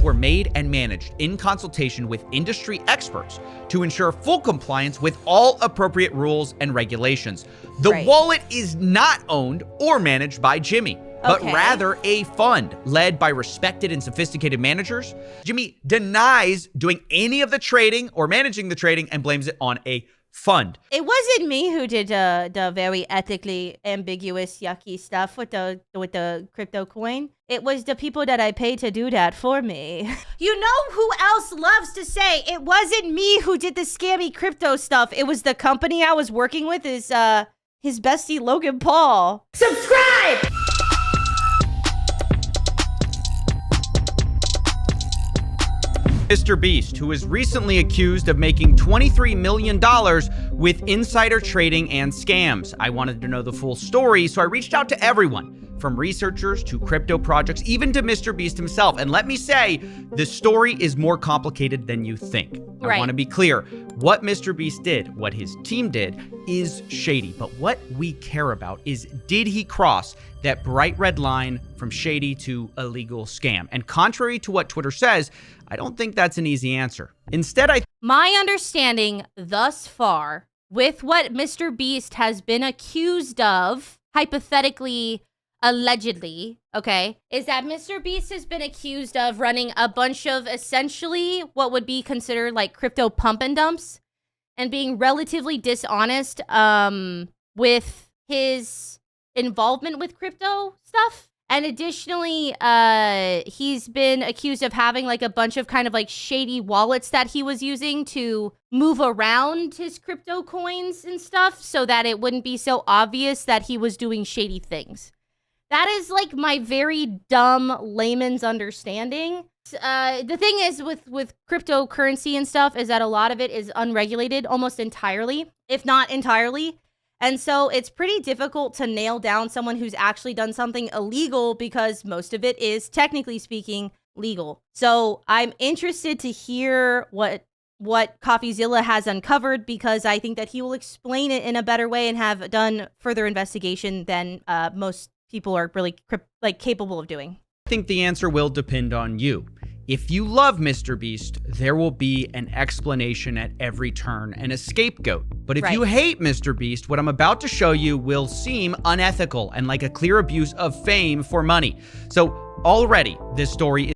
were made and managed in consultation with industry experts to ensure full compliance with all appropriate rules and regulations. The wallet is not owned or managed by Jimmy, but rather a fund led by respected and sophisticated managers. Jimmy denies doing any of the trading or managing the trading and blames it on a fund. It wasn't me who did the very ethically ambiguous, yucky stuff with the crypto coin. It was the people that I paid to do that for me. You know who else loves to say it wasn't me who did the scammy crypto stuff? It was the company I was working with. Is his bestie Logan Paul. Subscribe! MrBeast, who was recently accused of making $23 million with insider trading and scams. I wanted to know the full story, so I reached out to everyone, from researchers to crypto projects, even to MrBeast himself. And let me say, the story is more complicated than you think. I want to be clear. What MrBeast did, what his team did, is shady. But what we care about is, did he cross that bright red line from shady to illegal scam? And contrary to what Twitter says, I don't think that's an easy answer. Instead, my understanding thus far with what MrBeast has been accused of, hypothetically, allegedly, okay, is that MrBeast has been accused of running a bunch of essentially what would be considered like crypto pump and dumps and being relatively dishonest with his involvement with crypto stuff. And additionally, he's been accused of having like a bunch of kind of like shady wallets that he was using to move around his crypto coins and stuff so that it wouldn't be so obvious that he was doing shady things. That is like my very dumb layman's understanding. The thing is with cryptocurrency and stuff is that a lot of it is unregulated almost entirely, if not entirely. And so it's pretty difficult to nail down someone who's actually done something illegal because most of it is, technically speaking, legal. So I'm interested to hear what CoffeeZilla has uncovered, because I think that he will explain it in a better way and have done further investigation than most people are really capable of doing. I think the answer will depend on you. If you love MrBeast, there will be an explanation at every turn and a scapegoat. But if you hate MrBeast, what I'm about to show you will seem unethical and like a clear abuse of fame for money. So already, this story is...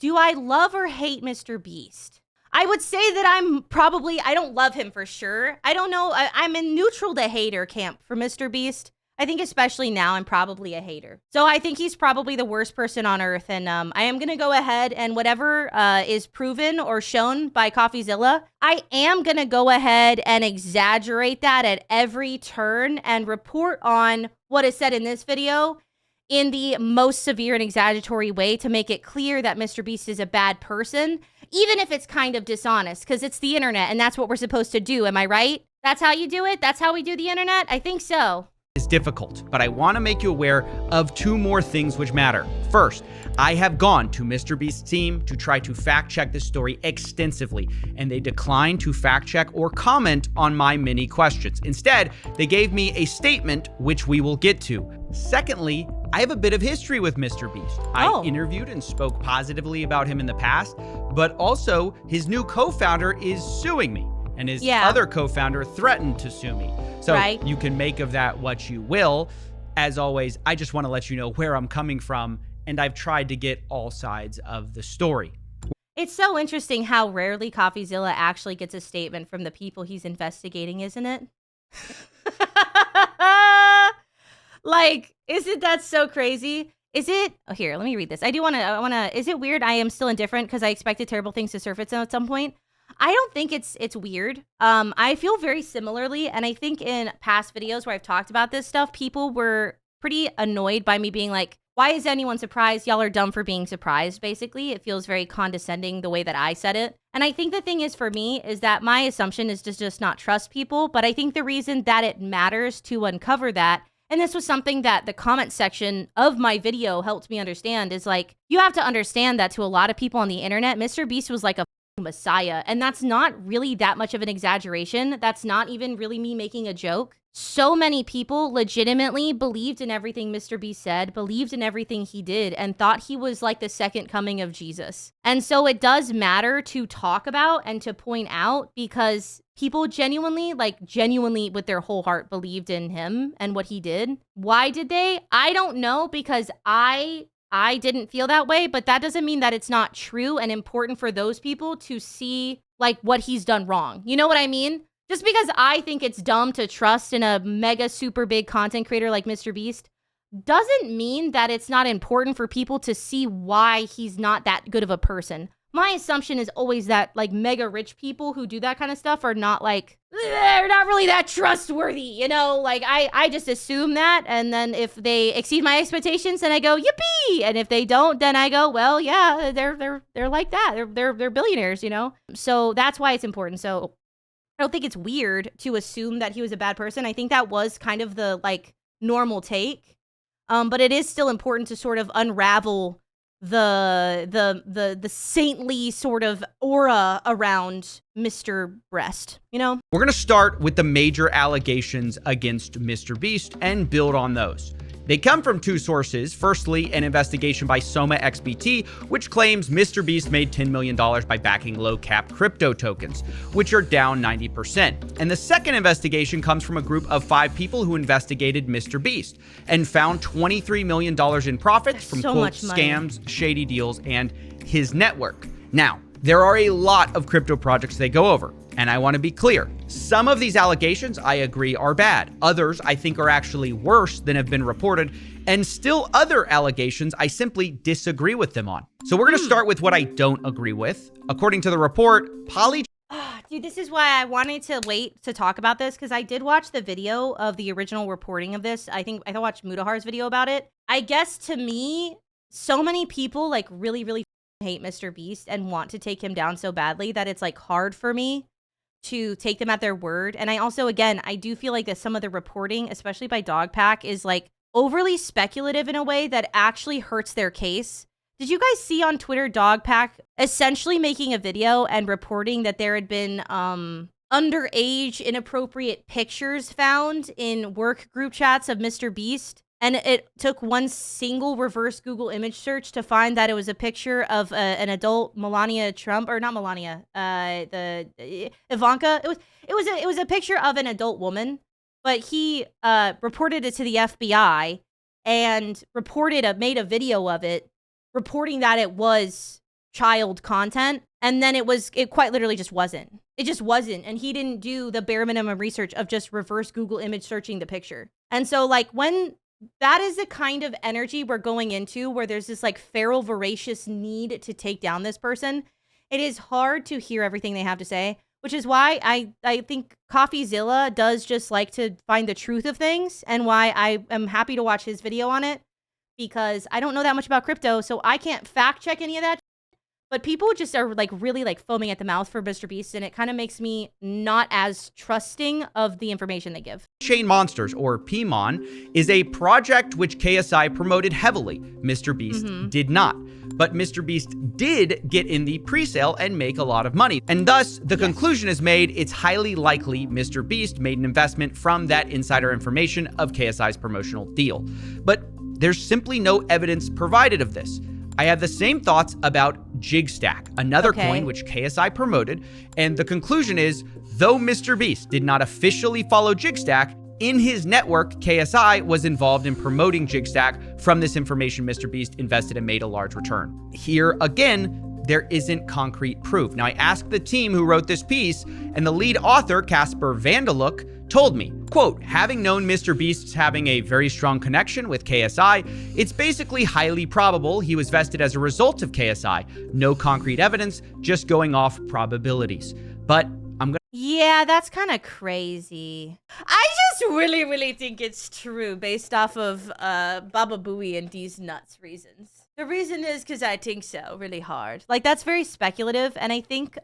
Do I love or hate MrBeast? I would say that I don't love him for sure. I don't know. I'm in neutral to hater camp for MrBeast. I think especially now, I'm probably a hater. So I think he's probably the worst person on earth. And I am going to go ahead and whatever is proven or shown by CoffeeZilla, I am going to go ahead and exaggerate that at every turn and report on what is said in this video in the most severe and exaggeratory way to make it clear that MrBeast is a bad person, even if it's kind of dishonest, because it's the internet and that's what we're supposed to do. Am I right? That's how you do it? That's how we do the internet? I think so. Is difficult, but I want to make you aware of two more things which matter. First, I have gone to MrBeast's team to try to fact check this story extensively, and they declined to fact check or comment on my many questions. Instead, they gave me a statement which we will get to. Secondly, I have a bit of history with MrBeast. I interviewed and spoke positively about him in the past, but also his new co-founder is suing me, and his other co-founder threatened to sue me. So you can make of that what you will. As always, I just want to let you know where I'm coming from, and I've tried to get all sides of the story. It's so interesting how rarely CoffeeZilla actually gets a statement from the people he's investigating, isn't it? Like, isn't that so crazy? Is it? Oh, here, let me read this. I want to, is it weird I am still indifferent because I expected terrible things to surface at some point? I don't think it's weird. I feel very similarly, and I think in past videos where I've talked about this stuff, people were pretty annoyed by me being like, why is anyone surprised? Y'all are dumb for being surprised, basically. It feels very condescending the way that I said it. And I think the thing is for me is that my assumption is to just not trust people, but I think the reason that it matters to uncover that, and this was something that the comment section of my video helped me understand, is like, you have to understand that to a lot of people on the internet, MrBeast was like a Messiah. And that's not really that much of an exaggeration. That's not even really me making a joke. So many people legitimately believed in everything MrBeast said, believed in everything he did, and thought he was like the second coming of Jesus. And so it does matter to talk about and to point out, because people genuinely with their whole heart believed in him and what he did. Why did they? I don't know, because I didn't feel that way, but that doesn't mean that it's not true and important for those people to see like what he's done wrong. You know what I mean? Just because I think it's dumb to trust in a mega super big content creator like MrBeast doesn't mean that it's not important for people to see why he's not that good of a person. My assumption is always that like mega rich people who do that kind of stuff are not like, they're not really that trustworthy, you know? Like I just assume that, and then if they exceed my expectations, then I go yippee, and if they don't, then I go, well, yeah, they're like that. They're billionaires, you know? So that's why it's important. So I don't think it's weird to assume that he was a bad person. I think that was kind of the like normal take. But it is still important to sort of unravel the saintly sort of aura around Mr. Breast, you know? We're going to start with the major allegations against MrBeast and build on those. They come from two sources. Firstly, an investigation by Soma XBT, which claims MrBeast made $10 million by backing low-cap crypto tokens, which are down 90%. And the second investigation comes from a group of 5 people who investigated MrBeast and found $23 million in profits from, quote, scams, shady deals, and his network. Now, there are a lot of crypto projects they go over, and I want to be clear. Some of these allegations, I agree, are bad. Others, I think, are actually worse than have been reported. And still other allegations, I simply disagree with them on. So we're going to start with what I don't agree with. According to the report, Dude, this is why I wanted to wait to talk about this, because I did watch the video of the original reporting of this. I watched Mudahar's video about it. I guess to me, so many people like really hate MrBeast and want to take him down so badly that it's like hard for me to take them at their word. And I also, again, I do feel like that some of the reporting, especially by Dogpack, is like overly speculative in a way that actually hurts their case. Did you guys see on Twitter Dogpack essentially making a video and reporting that there had been underage inappropriate pictures found in work group chats of MrBeast? And it took one single reverse Google image search to find that it was a picture of an adult Melania Trump, or not Melania, Ivanka. It was a picture of an adult woman, but he reported it to the FBI and made a video of it, reporting that it was child content, and then it quite literally just wasn't. It just wasn't, and he didn't do the bare minimum research of just reverse Google image searching the picture. And so like when that is the kind of energy we're going into, where there's this like feral, voracious need to take down this person, it is hard to hear everything they have to say, which is why I think CoffeeZilla does just like to find the truth of things, and why I am happy to watch his video on it, because I don't know that much about crypto, so I can't fact check any of that. But people just are like really like foaming at the mouth for MrBeast, and it kind of makes me not as trusting of the information they give. Chain Monsters, or PMON, is a project which KSI promoted heavily. MrBeast did not. But MrBeast did get in the pre-sale and make a lot of money. And thus, the conclusion is made, it's highly likely MrBeast made an investment from that insider information of KSI's promotional deal. But there's simply no evidence provided of this. I have the same thoughts about Jigstack, another coin which KSI promoted, and the conclusion is, though MrBeast did not officially follow Jigstack, in his network, KSI was involved in promoting Jigstack. From this information, MrBeast invested and made a large return. Here, again, there isn't concrete proof. Now, I asked the team who wrote this piece, and the lead author, Casper Vandeluk, told me, quote, having known MrBeast's having a very strong connection with KSI, it's basically highly probable he was vested as a result of KSI. No concrete evidence, just going off probabilities. But yeah, that's kind of crazy. I just really think it's true based off of Baba Booey and D's nuts reasons. The reason is because I think so really hard. Like, that's very speculative, and I think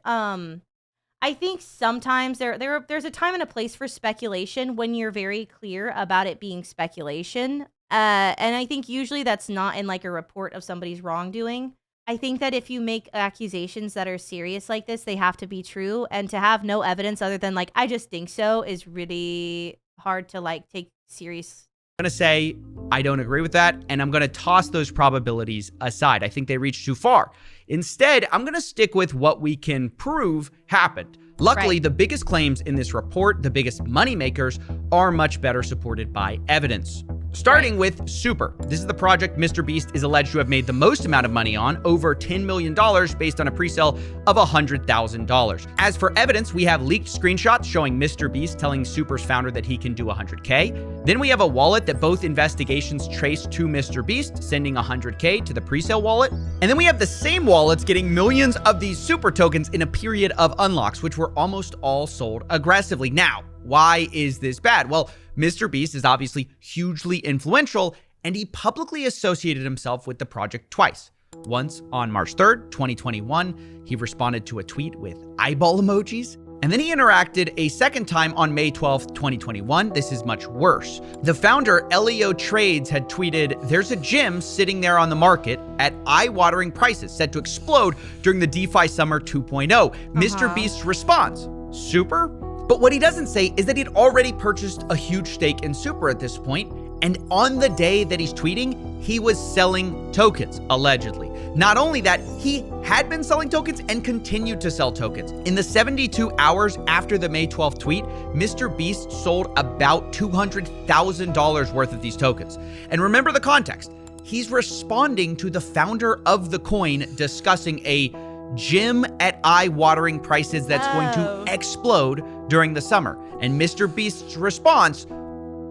sometimes there's a time and a place for speculation when you're very clear about it being speculation. And I think usually that's not in like a report of somebody's wrongdoing. I think that if you make accusations that are serious like this, they have to be true. And to have no evidence other than like, I just think so, is really hard to like take serious. I'm going to say I don't agree with that, and I'm going to toss those probabilities aside. I think they reach too far. Instead, I'm going to stick with what we can prove happened. Luckily, the biggest claims in this report, the biggest moneymakers, are much better supported by evidence. Starting with Super. This is the project MrBeast is alleged to have made the most amount of money on, over $10 million based on a pre-sale of $100,000. As for evidence, we have leaked screenshots showing MrBeast telling Super's founder that he can do $100K. Then we have a wallet that both investigations trace to MrBeast, sending $100K to the pre-sale wallet. And then we have the same wallets getting millions of these Super tokens in a period of unlocks, which were almost all sold aggressively. Now, why is this bad? Well, MrBeast is obviously hugely influential, and he publicly associated himself with the project twice. Once on March 3rd, 2021, he responded to a tweet with eyeball emojis, and then he interacted a second time on May 12th, 2021. This is much worse. The founder, Elio Trades, had tweeted, "There's a gym sitting there on the market at eye-watering prices set to explode during the DeFi Summer 2.0. MrBeast's response, Super? But what he doesn't say is that he'd already purchased a huge stake in Super at this point, and on the day that he's tweeting, he was selling tokens, allegedly. Not only that, he had been selling tokens and continued to sell tokens. In the 72 hours after the May 12th tweet, MrBeast sold about $200,000 worth of these tokens. And remember the context. He's responding to the founder of the coin discussing a gym at eye-watering prices that's going to explode during the summer. And MrBeast's response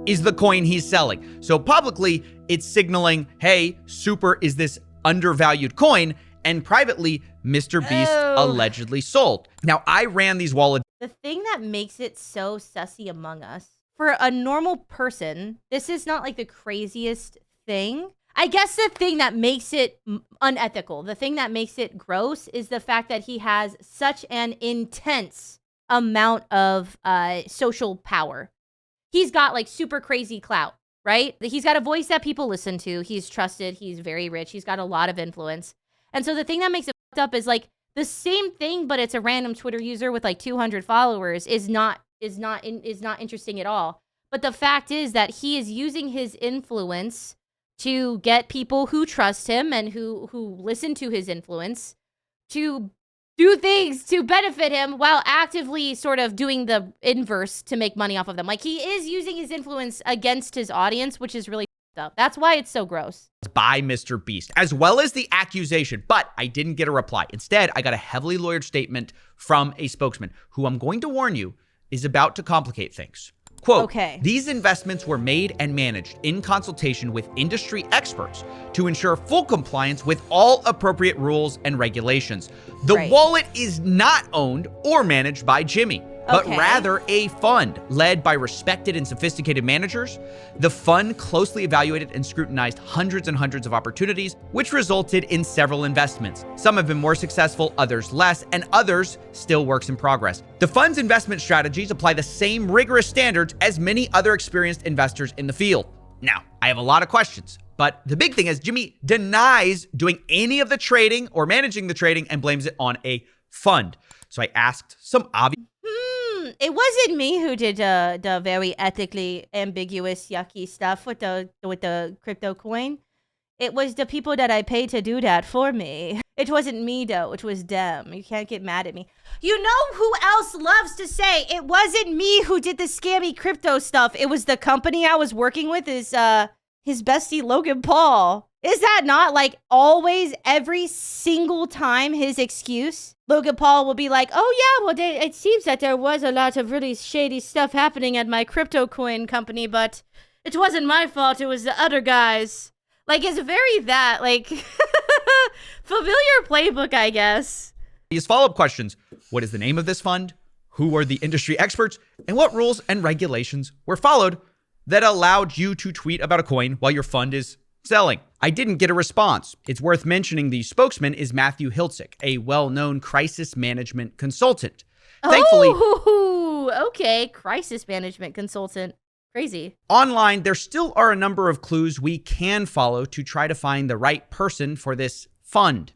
is the coin he's selling. So publicly, it's signaling, hey, Super is this undervalued coin, and privately, MrBeast allegedly sold. Now, I ran these wallets. The thing that makes it so sussy among us, for a normal person, this is not like the craziest thing. I guess the thing that makes it unethical, the thing that makes it gross, is the fact that he has such an intense amount of social power. He's got like super crazy clout, right? He's got a voice that people listen to. He's trusted. He's very rich. He's got a lot of influence. And so the thing that makes it fucked up is like the same thing, but it's a random Twitter user with like 200 followers is not interesting at all. But the fact is that he is using his influence to get people who trust him and who listen to his influence to do things to benefit him while actively sort of doing the inverse to make money off of them. Like, he is using his influence against his audience, which is really fucked up. That's why it's so gross. By MrBeast, as well as the accusation, but I didn't get a reply. Instead, I got a heavily lawyered statement from a spokesman who, I'm going to warn you, is about to complicate things. Quote, these investments were made and managed in consultation with industry experts to ensure full compliance with all appropriate rules and regulations. The wallet is not owned or managed by Jimmy, but rather a fund led by respected and sophisticated managers. The fund closely evaluated and scrutinized hundreds and hundreds of opportunities, which resulted in several investments. Some have been more successful, others less, and others still works in progress. The fund's investment strategies apply the same rigorous standards as many other experienced investors in the field. Now, I have a lot of questions, but the big thing is Jimmy denies doing any of the trading or managing the trading and blames it on a fund. So I asked some obvious... It wasn't me who did the very ethically ambiguous, yucky stuff with the crypto coin. It was the people that I paid to do that for me. It wasn't me, though. It was them. You can't get mad at me. You know who else loves to say, it wasn't me who did the scammy crypto stuff. It was the company I was working with, is his bestie, Logan Paul. Is that not, like, always, every single time his excuse? Logan Paul will be like, oh, yeah, well, it seems that there was a lot of really shady stuff happening at my crypto coin company, but it wasn't my fault. It was the other guys. Like, it's very that, like, familiar playbook, I guess. These follow-up questions. What is the name of this fund? Who are the industry experts? And what rules and regulations were followed that allowed you to tweet about a coin while your fund is selling? I didn't get a response. It's worth mentioning the spokesman is Matthew Hiltzik, a well-known crisis management consultant. Thankfully, okay, crisis management consultant. Crazy. Online, there still are a number of clues we can follow to try to find the right person for this fund.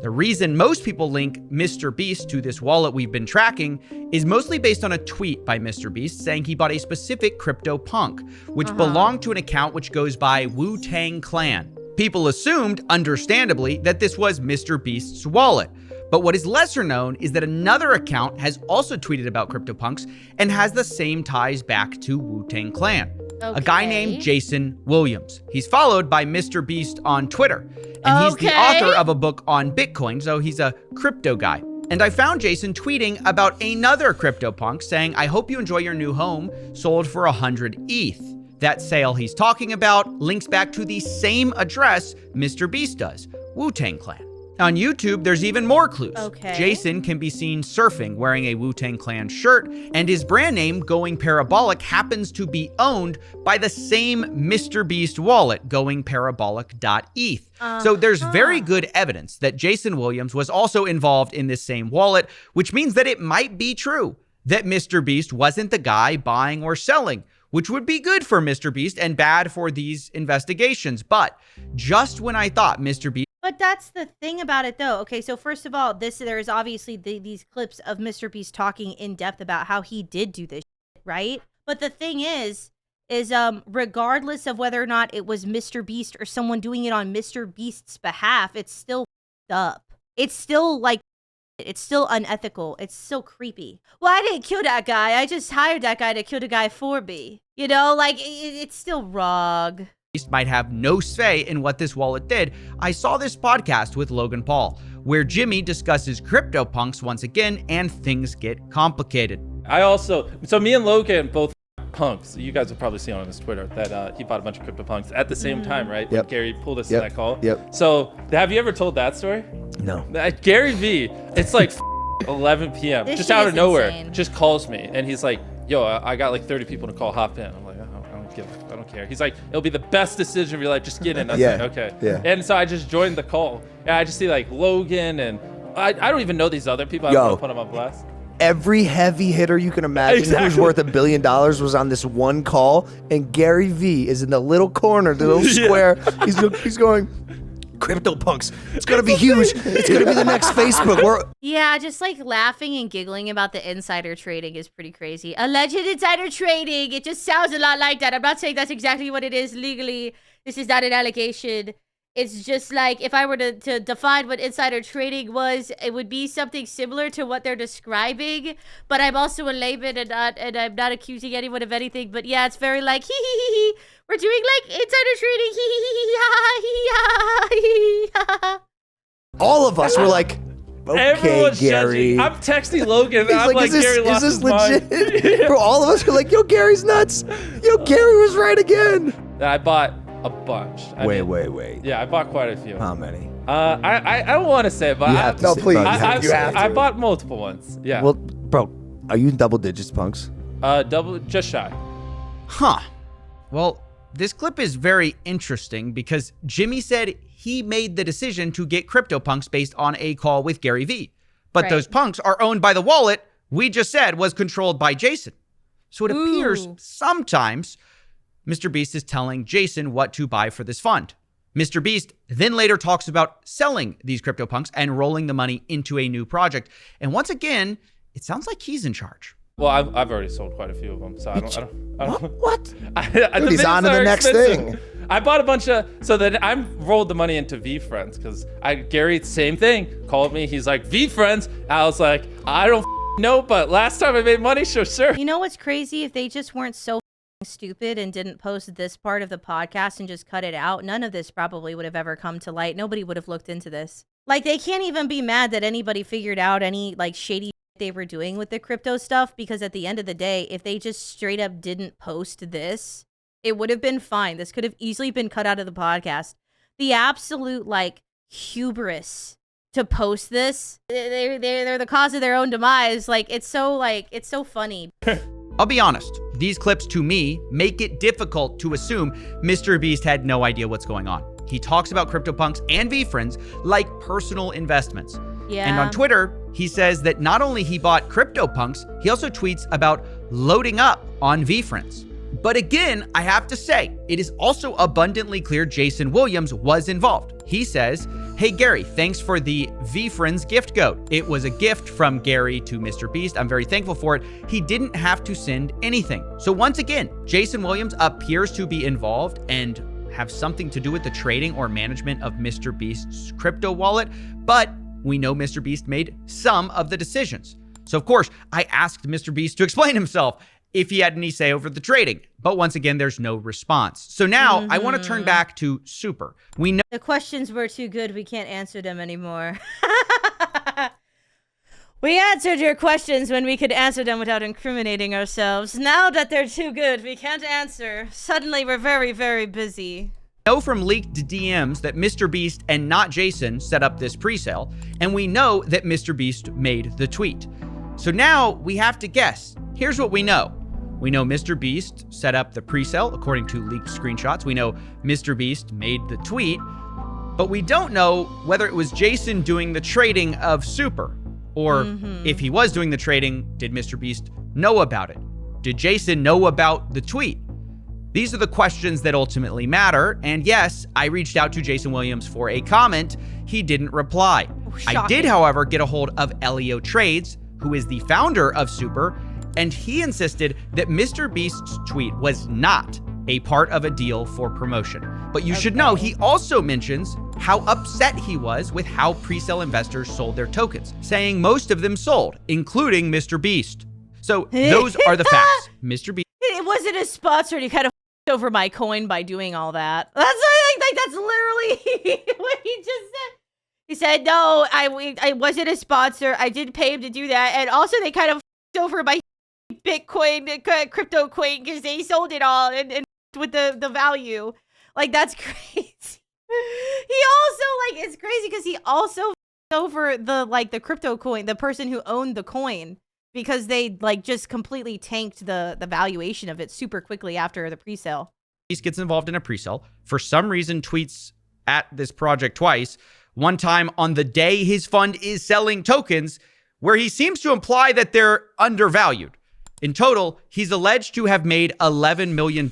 The reason most people link MrBeast to this wallet we've been tracking is mostly based on a tweet by MrBeast saying he bought a specific CryptoPunk, which belonged to an account which goes by Wu-Tang Clan. People assumed, understandably, that this was MrBeast's wallet. But what is lesser known is that another account has also tweeted about CryptoPunks and has the same ties back to Wu-Tang Clan. A guy named Jason Williams. He's followed by MrBeast on Twitter. And he's the author of a book on Bitcoin, so he's a crypto guy. And I found Jason tweeting about another CryptoPunk saying, "I hope you enjoy your new home, sold for 100 ETH. That sale he's talking about links back to the same address MrBeast does, Wu-Tang Clan. On YouTube, there's even more clues. Jason can be seen surfing wearing a Wu-Tang Clan shirt, and his brand name, Going Parabolic, happens to be owned by the same MrBeast wallet, goingparabolic.eth. So there's very good evidence that Jason Williams was also involved in this same wallet, which means that it might be true that MrBeast wasn't the guy buying or selling, which would be good for MrBeast and bad for these investigations. But just when I thought MrBeast... But that's the thing about it, though. Okay, so first of all, there is obviously these clips of MrBeast talking in depth about how he did do this, right? But the thing is regardless of whether or not it was MrBeast or someone doing it on MrBeast's behalf, it's still up. It's still like, it's still unethical. It's still creepy. Well, I didn't kill that guy. I just hired that guy to kill the guy for me. You know, like, it's still wrong. Might have no say in what this wallet did. I saw this podcast with Logan Paul, where Jimmy discusses CryptoPunks once again, and things get complicated. So me and Logan both punks. You guys have probably seen on his Twitter that he bought a bunch of CryptoPunks at the same time, right? Yep. Gary pulled us in that call. Yep. So have you ever told that story? No. Gary V, it's like 11 p.m. This just shit out is of nowhere, insane. just calls me and he's like, "Yo, I got like 30 people to call. Hop in." I'm like, I don't care. He's like, "It'll be the best decision of your life. Just get in." I was like, okay. Yeah. And so I just joined the call. And I just see like Logan and I don't even know these other people. I don't want to put them on blast. Every heavy hitter you can imagine who's worth $1 billion was on this one call, and Gary V is in the little corner, the little square. He's going, CryptoPunks. It's gonna be huge. It's gonna be the next Facebook. Yeah, just like laughing and giggling about the insider trading is pretty crazy. Alleged insider trading. It just sounds a lot like that. I'm not saying that's exactly what it is legally. This is not an allegation. It's just like, if I were to define what insider trading was, it would be something similar to what they're describing. But I'm also a layman and I'm not accusing anyone of anything. But yeah, it's very like, we're doing like insider trading. All of us were like, okay, Everyone's Gary. judging. I'm texting Logan. He's I'm like, Gary lost is his this mind. legit? Bro, all of us were like, yo, Gary's nuts. Yo, Gary was right again. I bought a bunch. Wait. Yeah, I bought quite a few. How many? I don't want to say it, but You have to say, please. bro, you have to. I bought multiple ones. Yeah. Well, bro, are you in double digits, punks? Just shy. Huh. Well, this clip is very interesting because Jimmy said he made the decision to get CryptoPunks based on a call with Gary V. But those punks are owned by the wallet we just said was controlled by Jason. So it appears sometimes MrBeast is telling Jason what to buy for this fund. MrBeast then later talks about selling these CryptoPunks and rolling the money into a new project. And once again, it sounds like he's in charge. Well, I've already sold quite a few of them, so I don't. What? Dude, he's on to the next thing. I bought a bunch of, so then I rolled the money into V-Friends because Gary, same thing, called me. He's like, V-Friends. I was like, I don't know, but last time I made money, sure. You know what's crazy? If they just weren't so stupid and didn't post this part of the podcast and just cut it out, none of this probably would have ever come to light. Nobody would have looked into this. Like, they can't even be mad that anybody figured out any like shady they were doing with the crypto stuff, because at the end of the day, if they just straight up didn't post this, it would have been fine. This could have easily been cut out of the podcast. The absolute like hubris to post this, they're the cause of their own demise. Like, it's so funny. I'll be honest, these clips to me make it difficult to assume MrBeast had no idea what's going on. He talks about CryptoPunks and V-Friends like personal investments. Yeah. And on Twitter, he says that not only he bought CryptoPunks, he also tweets about loading up on V-Friends. But again, I have to say, it is also abundantly clear Jason Williams was involved. He says, Hey Gary, thanks for the VFriends gift goat. It was a gift from Gary to MrBeast. I'm very thankful for it. He didn't have to send anything. So once again, Jason Williams appears to be involved and have something to do with the trading or management of MrBeast's crypto wallet, but we know MrBeast made some of the decisions. So of course, I asked MrBeast to explain himself if he had any say over the trading. But once again, there's no response. So now I want to turn back to Super. We know The questions were too good. We can't answer them anymore. We answered your questions when we could answer them without incriminating ourselves. Now that they're too good, we can't answer. Suddenly, we're very, very busy. from leaked DMs that MrBeast and not Jason set up this pre-sale, and we know that MrBeast made the tweet. So now we have to guess. Here's what we know. We know MrBeast set up the pre-sale according to leaked screenshots. We know MrBeast made the tweet, but we don't know whether it was Jason doing the trading of Super, or if he was doing the trading, did MrBeast know about it? Did Jason know about the tweet? These are the questions that ultimately matter. And yes, I reached out to Jason Williams for a comment. He didn't reply. I did, however, get a hold of Elio Trades, who is the founder of Super, and he insisted that MrBeast's tweet was not a part of a deal for promotion. But you should know, he also mentions how upset he was with how pre-sale investors sold their tokens, saying most of them sold, including MrBeast. So those are the facts. MrBeast. It wasn't a sponsor. He kind of over my coin by doing all that. That's that's literally what he just said. He said, no, I wasn't a sponsor. I did pay him to do that. And also they kind of over my Bitcoin, crypto coin, because they sold it all and with the value. Like, that's crazy. He also, like, it's crazy because he also over the crypto coin, the person who owned the coin, because they just completely tanked the valuation of it super quickly after the pre-sale. He gets involved in a pre-sale, for some reason tweets at this project twice, one time on the day his fund is selling tokens, where he seems to imply that they're undervalued. In total, he's alleged to have made $11 million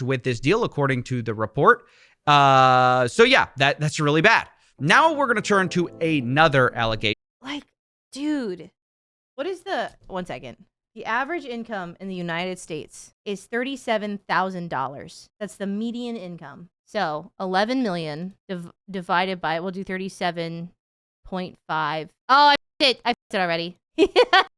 with this deal, according to the report. So yeah, that's really bad. Now we're going to turn to another allegation. Like, dude, what is one second. The average income in the United States is $37,000. That's the median income. So 11 million divided by, we'll do 37.5. Oh, I did it already.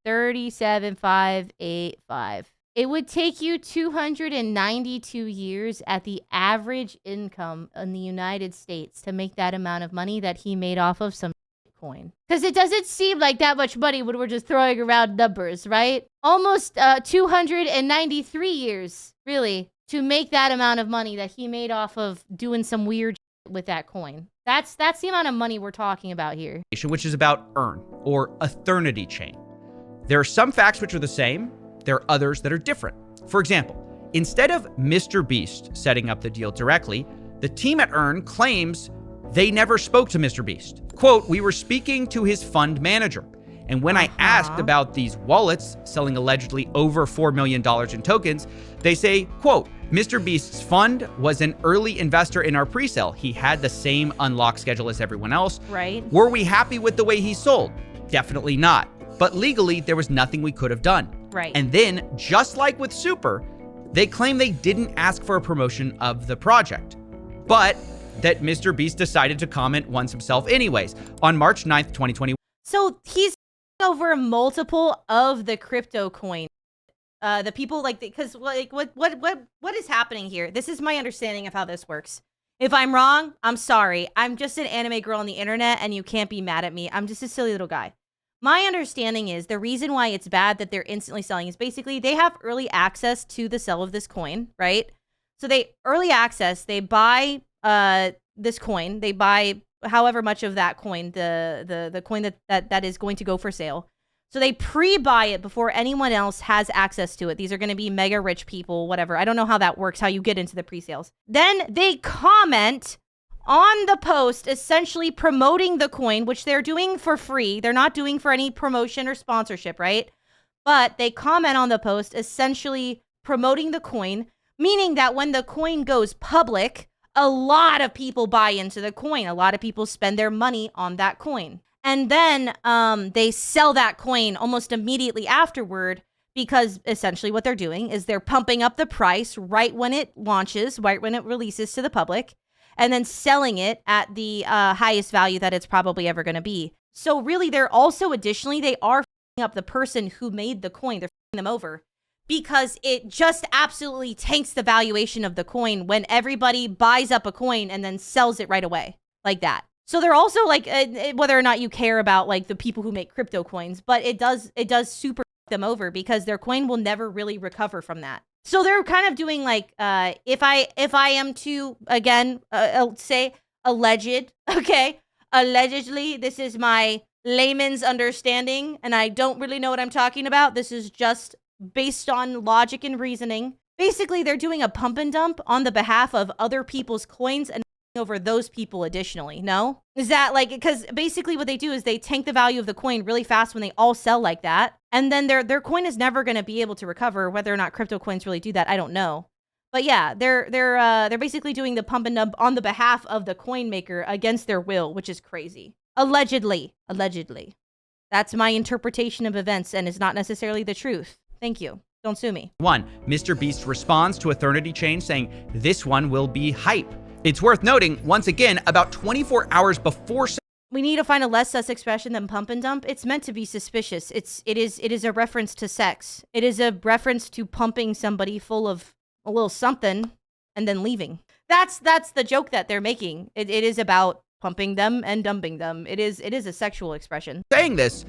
37,585. It would take you 292 years at the average income in the United States to make that amount of money that he made off of some coin. Because it doesn't seem like that much money when we're just throwing around numbers, right? Almost 293 years, really, to make that amount of money that he made off of doing some weird shit with that coin. That's the amount of money we're talking about here. Which is about Earn, or Eternity Chain. There are some facts which are the same. There are others that are different. For example, instead of MrBeast setting up the deal directly, the team at Earn claims they never spoke to MrBeast. Quote, we were speaking to his fund manager. And when I asked about these wallets selling allegedly over $4 million in tokens, they say, quote, MrBeast's fund was an early investor in our pre-sale. He had the same unlock schedule as everyone else. Right. Were we happy with the way he sold? Definitely not. But legally, there was nothing we could have done. Right. And then, just like with Super, they claim they didn't ask for a promotion of the project, but that MrBeast decided to comment once himself anyways on March 9th, 2021. So he's over multiple of the crypto coin. The people because what is happening here? This is my understanding of how this works. If I'm wrong, I'm sorry. I'm just an anime girl on the internet and you can't be mad at me. I'm just a silly little guy. My understanding is the reason why it's bad that they're instantly selling is basically they have early access to the sale of this coin, right? So they early access, they buy this coin, they buy however much of that coin, the coin that is going to go for sale. So they pre-buy it before anyone else has access to it. These are going to be mega rich people, whatever. I don't know how that works, how you get into the pre-sales. Then they comment on the post, essentially promoting the coin, which they're doing for free. They're not doing for any promotion or sponsorship, right? But they comment on the post, essentially promoting the coin, meaning that when the coin goes public, a lot of people buy into the coin. A lot of people spend their money on that coin. And then they sell that coin almost immediately afterward, because essentially what they're doing is they're pumping up the price right when it launches, right when it releases to the public, and then selling it at the highest value that it's probably ever going to be. So really, they're also additionally, they are f***ing up the person who made the coin. They're f***ing them over, because it just absolutely tanks the valuation of the coin when everybody buys up a coin and then sells it right away like that. So they're also like, whether or not you care about like the people who make crypto coins, but it does super them over, because their coin will never really recover from that. So they're kind of doing like, if I am to, again, say alleged, okay, allegedly, this is my layman's understanding, and I don't really know what I'm talking about. This is just based on logic and reasoning. Basically, they're doing a pump and dump on the behalf of other people's coins and over those people additionally. No? Is that like, because basically what they do is they tank the value of the coin really fast when they all sell like that. And then their coin is never going to be able to recover. Whether or not crypto coins really do that, I don't know. But yeah, they're basically doing the pump and dump on the behalf of the coin maker against their will, which is crazy. Allegedly. That's my interpretation of events, and it's not necessarily the truth. Thank you. Don't sue me. 1. MrBeast responds to Eternity Chain saying, "This one will be hype." It's worth noting, once again, about 24 hours before... We need to find a less sus expression than pump and dump. It's meant to be suspicious. It is a reference to sex. It is a reference to pumping somebody full of a little something and then leaving. That's the joke that they're making. It is about pumping them and dumping them. It is a sexual expression. Saying this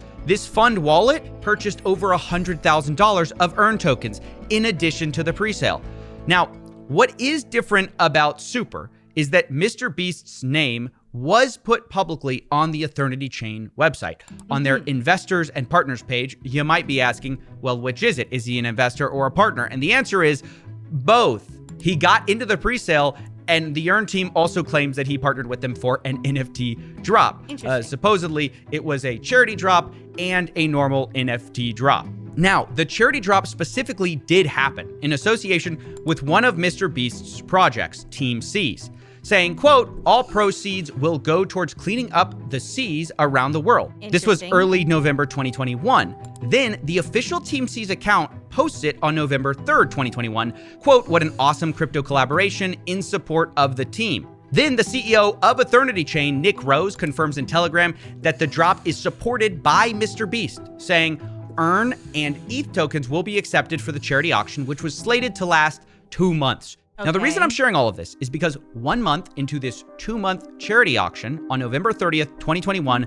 fund wallet purchased over $100,000 of earn tokens in addition to the presale. Now, what is different about Super is that MrBeast's name was put publicly on the Eternity Chain website. On their investors and partners page, you might be asking, well, which is it? Is he an investor or a partner? And the answer is both. He got into the presale, and the Earn team also claims that he partnered with them for an NFT drop. Supposedly, it was a charity drop and a normal NFT drop. Now, the charity drop specifically did happen in association with one of MrBeast's projects, Team Seas, saying, quote, "All proceeds will go towards cleaning up the seas around the world." This was early November 2021. Then the official Team Seas account posts it on November 3rd, 2021, quote, "What an awesome crypto collaboration in support of the team." Then the CEO of Eternity Chain, Nick Rose, confirms in Telegram that the drop is supported by MrBeast, saying, "Earn and ETH tokens will be accepted for the charity auction, which was slated to last 2 months." Now, the reason I'm sharing all of this is because 1 month into this 2-month charity auction on November 30th, 2021,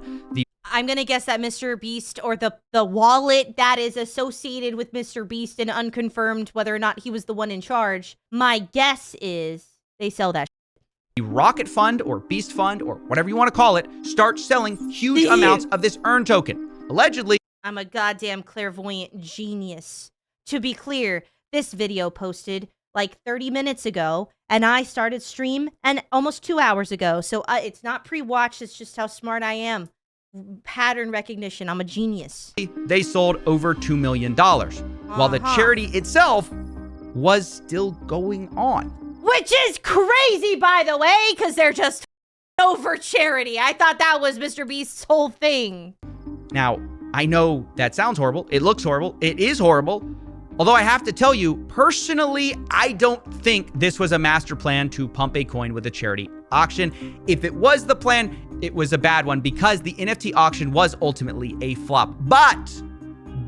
I'm going to guess that MrBeast, or the wallet that is associated with MrBeast and unconfirmed whether or not he was the one in charge, my guess is they sell that. The Rocket Fund or Beast Fund or whatever you want to call it starts selling huge amounts of this earn token. Allegedly, I'm a goddamn clairvoyant genius. To be clear, this video posted like 30 minutes ago, and I started stream and almost 2 hours ago. So it's not pre-watched, it's just how smart I am. Pattern recognition, I'm a genius. They sold over $2 million, while the charity itself was still going on. Which is crazy, by the way, because they're just over charity. I thought that was MrBeast's whole thing. Now, I know that sounds horrible. It looks horrible. It is horrible. Although I have to tell you, personally, I don't think this was a master plan to pump a coin with a charity auction. If it was the plan, it was a bad one because the NFT auction was ultimately a flop. But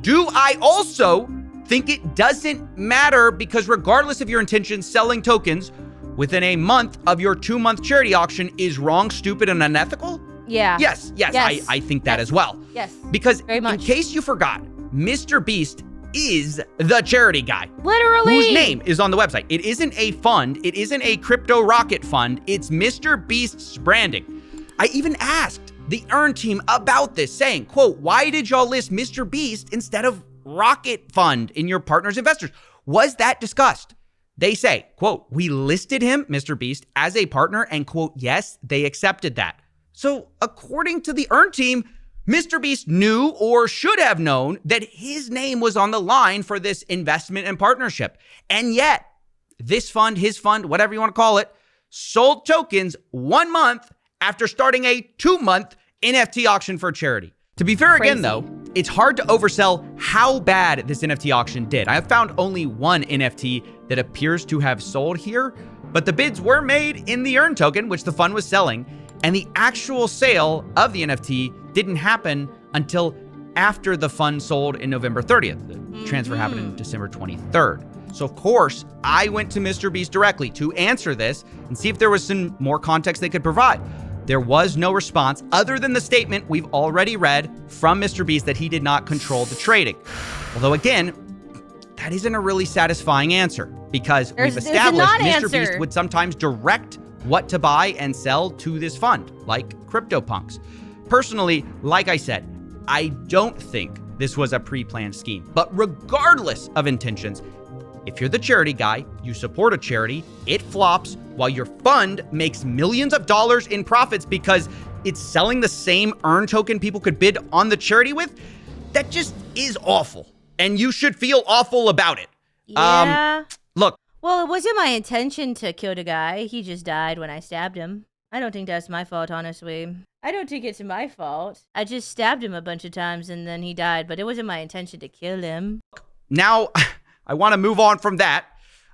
do I also think it doesn't matter, because regardless of your intentions, selling tokens within a month of your 2-month charity auction is wrong, stupid, and unethical? Yeah. Yes. I think that as well. Yes. Because very much. In case you forgot, MrBeast is the charity guy. Literally. Whose name is on the website. It isn't a fund. It isn't a crypto rocket fund. It's MrBeast's branding. I even asked the Earn team about this, saying, quote, "Why did y'all list MrBeast instead of Rocket Fund in your partners' investors? Was that discussed?" They say, quote, "We listed him, MrBeast, as a partner, and quote, yes, they accepted that." So according to the Earn team, MrBeast knew or should have known that his name was on the line for this investment and partnership. And yet, this fund, his fund, whatever you want to call it, sold tokens 1 month after starting a 2-month NFT auction for charity. To be fair again, though, it's hard to oversell how bad this NFT auction did. I have found only one NFT that appears to have sold here, but the bids were made in the earn token, which the fund was selling, and the actual sale of the NFT didn't happen until after the fund sold in November 30th. The transfer happened in December 23rd. So of course, I went to MrBeast directly to answer this and see if there was some more context they could provide. There was no response other than the statement we've already read from MrBeast that he did not control the trading. Although again, that isn't a really satisfying answer because we've established MrBeast would sometimes direct what to buy and sell to this fund, like CryptoPunks. Personally, like I said, I don't think this was a pre-planned scheme. But regardless of intentions, if you're the charity guy, you support a charity, it flops while your fund makes millions of dollars in profits because it's selling the same earn token people could bid on the charity with, that just is awful. And you should feel awful about it. Yeah. Look. Well, it wasn't my intention to kill the guy. He just died when I stabbed him. I don't think that's my fault, honestly. I don't think it's my fault. I just stabbed him a bunch of times and then he died, but it wasn't my intention to kill him. Now, I want to move on from that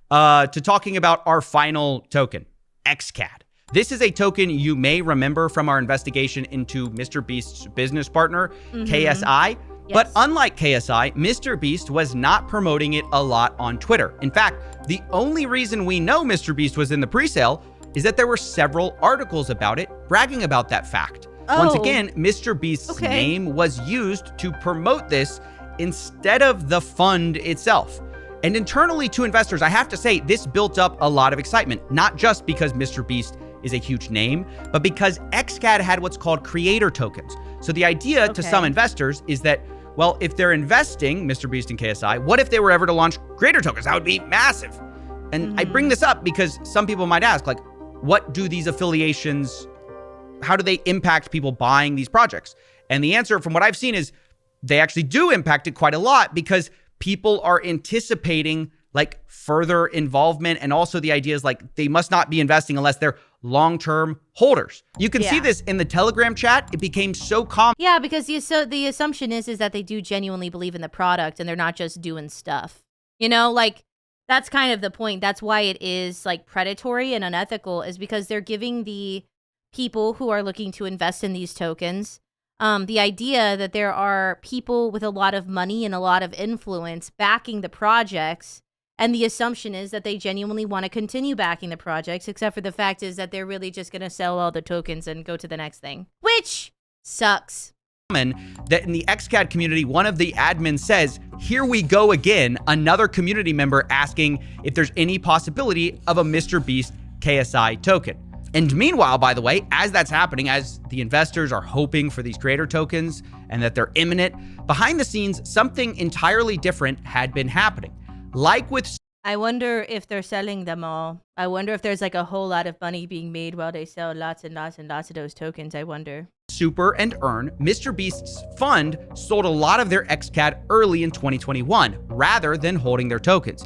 to talking about our final token, XCAD. This is a token you may remember from our investigation into MrBeast's business partner, KSI. Yes. But unlike KSI, MrBeast was not promoting it a lot on Twitter. In fact, the only reason we know MrBeast was in the presale is that there were several articles about it bragging about that fact. Once again, MrBeast's name was used to promote this instead of the fund itself. And internally to investors, I have to say, this built up a lot of excitement, not just because MrBeast is a huge name, but because XCAD had what's called creator tokens. So the idea to some investors is that, well, if they're investing MrBeast and KSI, what if they were ever to launch creator tokens? That would be massive. And I bring this up because some people might ask, like, what do these affiliations, how do they impact people buying these projects? And the answer from what I've seen is they actually do impact it quite a lot because people are anticipating like further involvement. And also the idea is like, they must not be investing unless they're long-term holders. You can see this in the Telegram chat. It became so common. Yeah, because the assumption is that they do genuinely believe in the product and they're not just doing stuff. You know, like that's kind of the point. That's why it is like predatory and unethical, is because they're giving the people who are looking to invest in these tokens the idea that there are people with a lot of money and a lot of influence backing the projects. And the assumption is that they genuinely want to continue backing the projects, except for the fact is that they're really just going to sell all the tokens and go to the next thing, which sucks. That in the XCAD community, one of the admins says, here we go again, another community member asking if there's any possibility of a MrBeast KSI token. And meanwhile, by the way, as that's happening, as the investors are hoping for these creator tokens and that they're imminent, behind the scenes, something entirely different had been happening. Like with... I wonder if they're selling them all. I wonder if there's like a whole lot of money being made while they sell lots and lots and lots of those tokens. I wonder. Super and Earn, MrBeast's fund sold a lot of their XCAD early in 2021 rather than holding their tokens.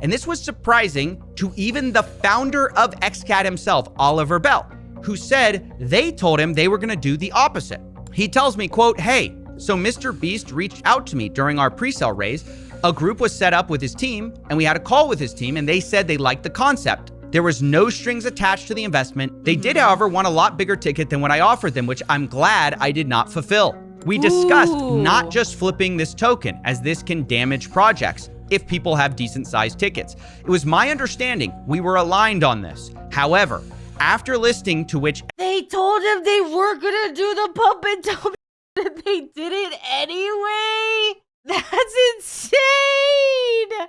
And this was surprising to even the founder of XCAD himself, Oliver Bell, who said they told him they were going to do the opposite. He tells me, quote, "Hey, so MrBeast reached out to me during our pre-sale raise. A group was set up with his team and we had a call with his team and they said they liked the concept. There was no strings attached to the investment. They did, however, want a lot bigger ticket than what I offered them, which I'm glad I did not fulfill. We discussed not just flipping this token, as this can damage projects if people have decent sized tickets. It was my understanding we were aligned on this. However, after listening to which..." They told him they were gonna do the pump and dump and they did it anyway? That's insane!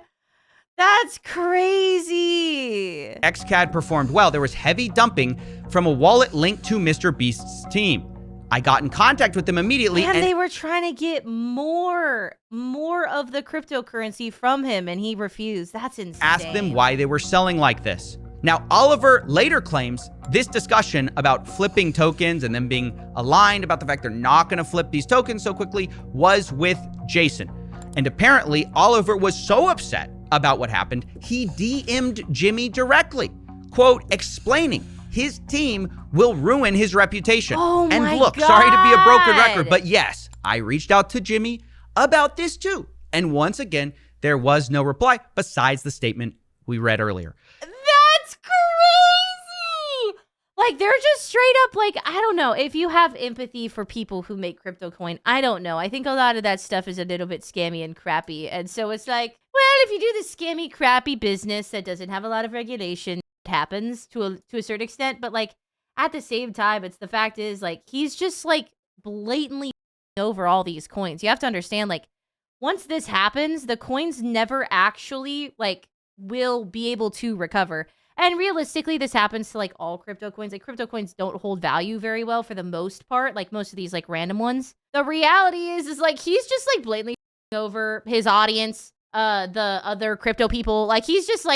That's crazy. XCAD performed well. There was heavy dumping from a wallet linked to MrBeast's team. I got in contact with them immediately. And they were trying to get more of the cryptocurrency from him, and he refused. That's insane. Asked them why they were selling like this. Now, Oliver later claims this discussion about flipping tokens and them being aligned about the fact they're not going to flip these tokens so quickly was with Jason. And apparently, Oliver was so upset about what happened, he DM'd Jimmy directly. quote, explaining his team will ruin his reputation. Oh and my look, sorry to be a broken God. record, but yes, I reached out to Jimmy about this too. And once again, there was no reply besides the statement we read earlier. That's crazy. Like, they're just straight up like, I don't know. If you have empathy for people who make crypto coin, I don't know. I think a lot of that stuff is a little bit scammy and crappy. And so it's like, well, if you do this scammy, crappy business that doesn't have a lot of regulation, it happens to a certain extent. But like, at the same time, it's the fact is like, he's just like blatantly over all these coins. You have to understand, like, once this happens, the coins never actually like will be able to recover. And realistically, this happens to like all crypto coins. Like, crypto coins don't hold value very well for the most part, like most of these like random ones. The reality is like he's just like blatantly over his audience, the other crypto people. Like, he's just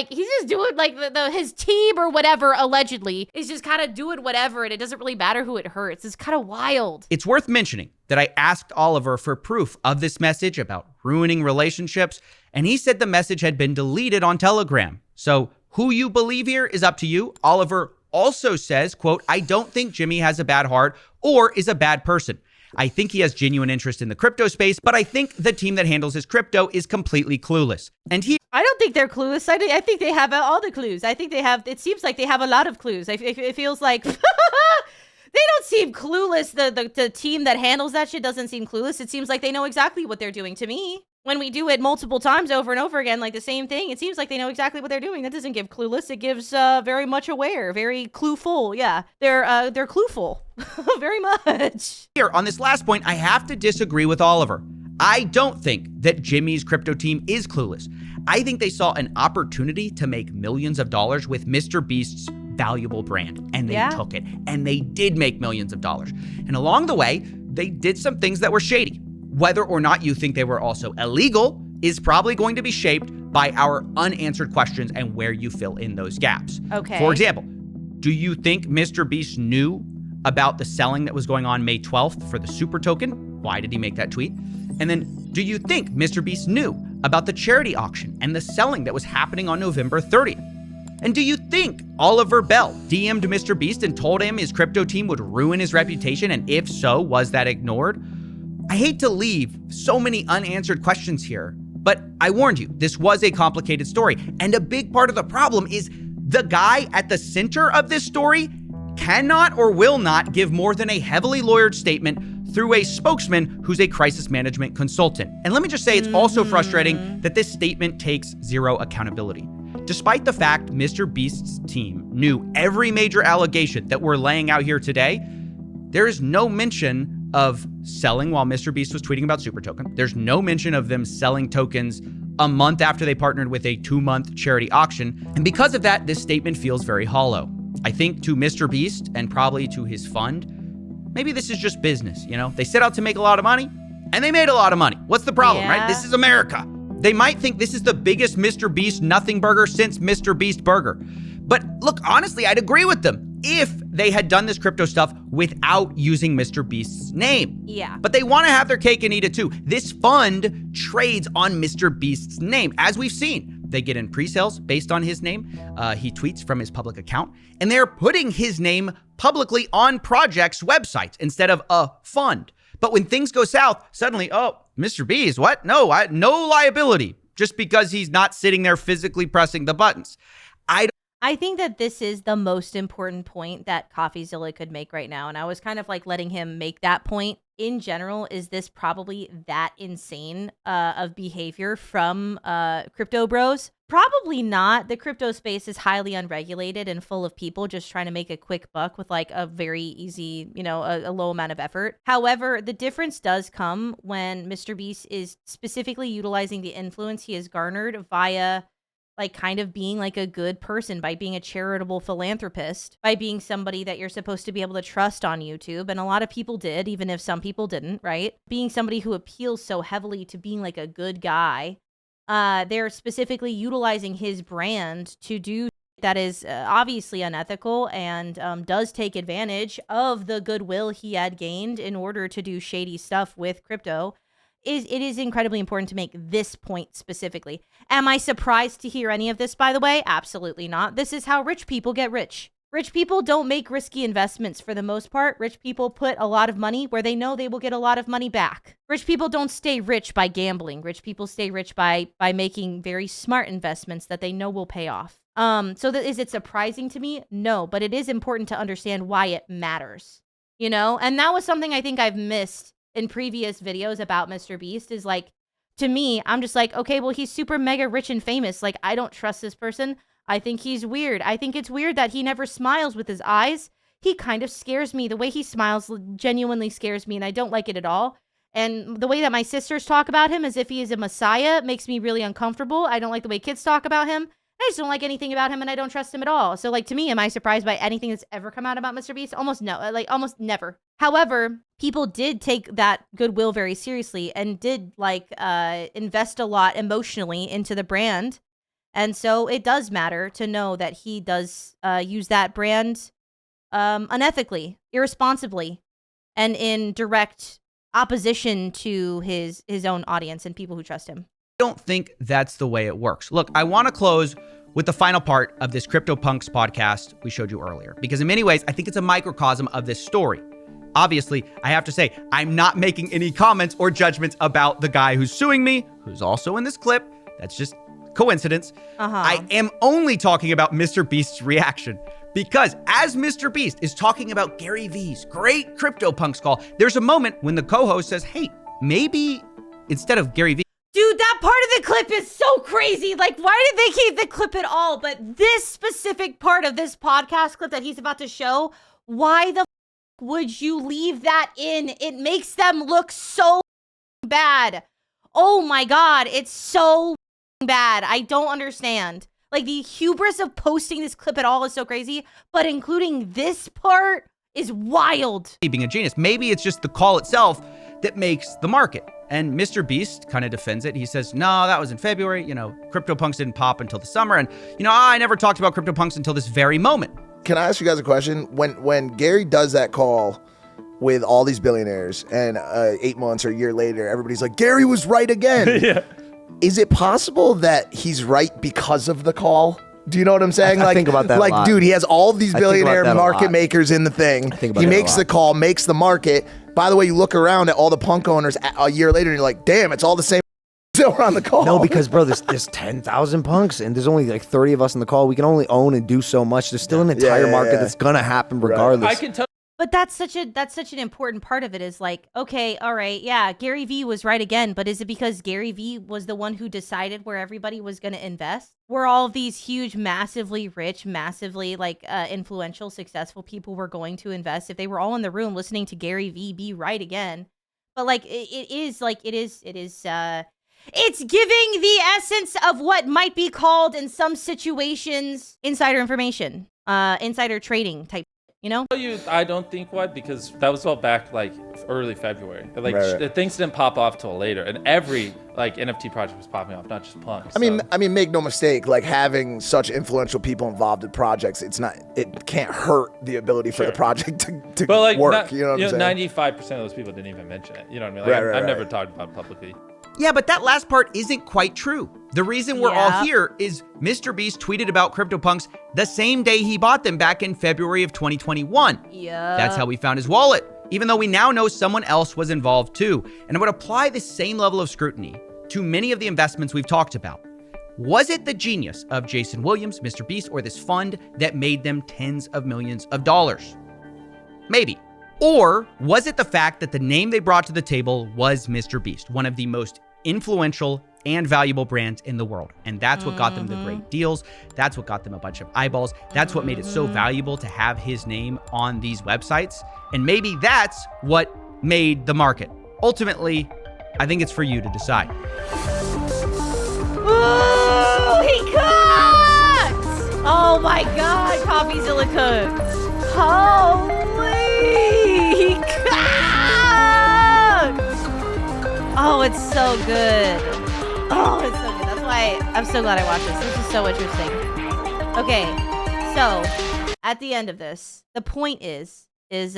doing like his team or whatever allegedly is just kind of doing whatever, and it doesn't really matter who it hurts. It's kind of wild. It's worth mentioning that I asked Oliver for proof of this message about ruining relationships, and he said the message had been deleted on Telegram. So who you believe here is up to you. Oliver also says, quote, I don't think Jimmy has a bad heart or is a bad person. I think he has genuine interest in the crypto space, but I think the team that handles his crypto is completely clueless. And he I don't think they're clueless. I think they have all the clues. I think they have, it seems like they have a lot of clues. It feels like they don't seem clueless. The team that handles that shit doesn't seem clueless. It seems like they know exactly what they're doing to me. When we do it multiple times over and over again, like the same thing, it seems like they know exactly what they're doing. That doesn't give clueless. It gives very much aware, very clueful. Yeah, they're clueful, very much. Here, on this last point, I have to disagree with Oliver. I don't think that Jimmy's crypto team is clueless. I think they saw an opportunity to make millions of dollars with MrBeast's valuable brand, and they took it, and they did make millions of dollars. And along the way, they did some things that were shady. Whether or not you think they were also illegal is probably going to be shaped by our unanswered questions and where you fill in those gaps. Okay. For example, do you think MrBeast knew about the selling that was going on May 12th for the super token? Why did he make that tweet? And then, do you think MrBeast knew about the charity auction and the selling that was happening on November 30th? And do you think Oliver Bell DM'd MrBeast and told him his crypto team would ruin his reputation? And if so, was that ignored? I hate to leave so many unanswered questions here, but I warned you, this was a complicated story. And a big part of the problem is the guy at the center of this story cannot or will not give more than a heavily lawyered statement through a spokesman who's a crisis management consultant. And let me just say, it's also frustrating that this statement takes zero accountability. Despite the fact MrBeast's team knew every major allegation that we're laying out here today, there is no mention of selling while MrBeast was tweeting about Super Token. There's no mention of them selling tokens a month after they partnered with a 2-month charity auction. And because of that, this statement feels very hollow. I think to MrBeast and probably to his fund, maybe this is just business, you know? They set out to make a lot of money and they made a lot of money. What's the problem, right? This is America. They might think this is the biggest MrBeast nothing burger since MrBeast Burger. But look, honestly, I'd agree with them if they had done this crypto stuff without using MrBeast's name. Yeah. But they want to have their cake and eat it too. This fund trades on MrBeast's name. As we've seen, they get in pre-sales based on his name. He tweets from his public account, and they're putting his name publicly on projects' websites instead of a fund. But when things go south, suddenly, oh, MrBeast, what? No liability, just because he's not sitting there physically pressing the buttons. I think that this is the most important point that coffeezilla could make right now. And I was kind of like letting him make that point. In general, is this probably that insane of behavior from crypto bros? Probably not. The crypto space is highly unregulated and full of people just trying to make a quick buck with like a very easy, a low amount of effort. However, the difference does come when MrBeast is specifically utilizing the influence he has garnered via like kind of being like a good person, by being a charitable philanthropist, by being somebody that you're supposed to be able to trust on YouTube. And a lot of people did, even if some people didn't, right? Being somebody who appeals so heavily to being like a good guy. They're specifically utilizing his brand to do that is obviously unethical and does take advantage of the goodwill he had gained in order to do shady stuff with crypto. it is incredibly important to make this point specifically. Am I surprised to hear any of this, by the way? Absolutely not. This is how rich people get rich. Rich people don't make risky investments for the most part. Rich people put a lot of money where they know they will get a lot of money back. Rich people don't stay rich by gambling. Rich people stay rich by making very smart investments that they know will pay off. Is it surprising to me? No, but it is important to understand why it matters, you know? And that was something I think I've missed in previous videos about MrBeast is like, to me, I'm just like, okay, well, he's super mega rich and famous. Like, I don't trust this person. I think he's weird. I think it's weird that he never smiles with his eyes. He kind of scares me. The way he smiles genuinely scares me, and I don't like it at all. And the way that my sisters talk about him as if he is a messiah makes me really uncomfortable. I don't like the way kids talk about him. I just don't like anything about him, and I don't trust him at all. So, like, to me, am I surprised by anything that's ever come out about MrBeast? Almost no. Like, almost never. However, people did take that goodwill very seriously and did, like, invest a lot emotionally into the brand. And so it does matter to know that he does use that brand unethically, irresponsibly, and in direct opposition to his own audience and people who trust him. I don't think that's the way it works. Look, I want to close with the final part of this CryptoPunks podcast we showed you earlier, because in many ways, I think it's a microcosm of this story. Obviously, I have to say, I'm not making any comments or judgments about the guy who's suing me, who's also in this clip. That's just coincidence. I am only talking about MrBeast's reaction, because as MrBeast is talking about Gary V's great CryptoPunks call, there's a moment when the co-host says, hey, maybe instead of Gary V. Dude, that part of the clip is so crazy. Like, why did they keep the clip at all? But this specific part of this podcast clip that he's about to show, why the would you leave that in? It makes them look so bad. Oh my God, it's so bad. I don't understand. Like, the hubris of posting this clip at all is so crazy, but including this part is wild. Being a genius. Maybe it's just the call itself that makes the market. And MrBeast kind of defends it. He says, no, that was in February. You know, CryptoPunks didn't pop until the summer. And, you know, I never talked about CryptoPunks until this very moment. Can I ask you guys a question? When Gary does that call with all these billionaires and 8 months or a year later, everybody's like, Gary was right again. Yeah. Is it possible that he's right because of the call? Do you know what I'm saying? I think about that a lot. Dude, he has all these I think about billionaire that a market lot. makers in the thing. think about He that a makes lot. the call, makes the market. By the way, you look around at all the punk owners a year later and you're like, damn, it's all the same that were on the call. No, because bro, there's 10,000 punks and there's only like 30 of us in the call. We can only own and do so much. There's still an entire market that's gonna happen regardless. I can tell. But that's such an important part of it is like, okay, all right, yeah, Gary V was right again, but is it because Gary V was the one who decided where everybody was going to invest? Where all of these huge, massively rich, massively like influential, successful people were going to invest if they were all in the room listening to Gary V be right again? But like, it's giving the essence of what might be called in some situations insider information, insider trading type. You know? I don't think what, because that was all back like early February. Like things didn't pop off till later, and every like NFT project was popping off, not just punks. I mean, make no mistake. Like having such influential people involved in projects, it can't hurt the ability for the project to but like, work. You know what I'm saying? 95% of those people didn't even mention it. You know what I mean? Like, I've never talked about it publicly. Yeah, but that last part isn't quite true. The reason we're all here is MrBeast tweeted about CryptoPunks the same day he bought them back in February of 2021. Yeah. That's how we found his wallet, even though we now know someone else was involved too. And I would apply the same level of scrutiny to many of the investments we've talked about. Was it the genius of Jason Williams, MrBeast, or this fund that made them tens of millions of dollars? Maybe. Or was it the fact that the name they brought to the table was MrBeast, one of the most influential and valuable brands in the world? And that's what got them the great deals. That's what got them a bunch of eyeballs. That's what made it so valuable to have his name on these websites. And maybe that's what made the market. Ultimately, I think it's for you to decide. Ooh, he cooked! Oh my God, coffeezilla cooked. Holy, he cooked! Oh, it's so good. Oh, it's so good. That's why I'm so glad I watched this. This is so interesting. Okay, so at the end of this, the point is is,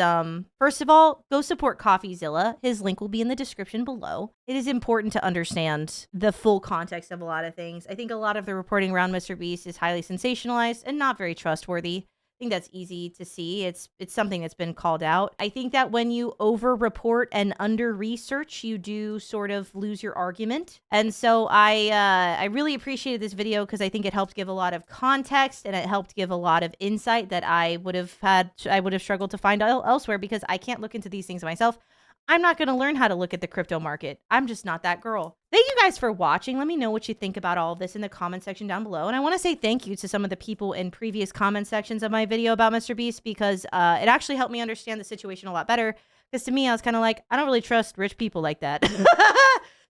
first of all, go support CoffeeZilla. His link will be in the description below. It is important to understand the full context of a lot of things. I think a lot of the reporting around MrBeast is highly sensationalized and not very trustworthy. I think that's easy to see. It's something that's been called out. I think that when you over-report and under-research, you do sort of lose your argument. And so I really appreciated this video because I think it helped give a lot of context and it helped give a lot of insight that I would have struggled to find elsewhere because I can't look into these things myself. I'm not going to learn how to look at the crypto market. I'm just not that girl. Thank you guys for watching. Let me know what you think about all of this in the comment section down below. And I want to say thank you to some of the people in previous comment sections of my video about MrBeast because it actually helped me understand the situation a lot better. Because to me, I was kind of like, I don't really trust rich people like that.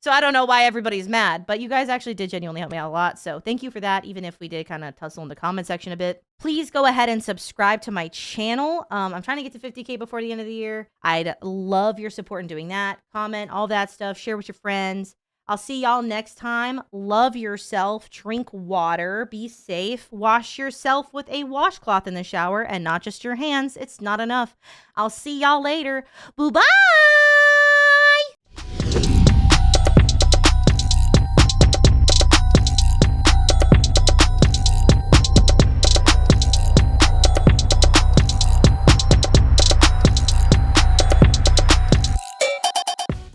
So I don't know why everybody's mad, but you guys actually did genuinely help me out a lot. So thank you for that, even if we did kind of tussle in the comment section a bit. Please go ahead and subscribe to my channel. I'm trying to get to 50K before the end of the year. I'd love your support in doing that. Comment, all that stuff. Share with your friends. I'll see y'all next time. Love yourself. Drink water. Be safe. Wash yourself with a washcloth in the shower and not just your hands. It's not enough. I'll see y'all later. Bye-bye.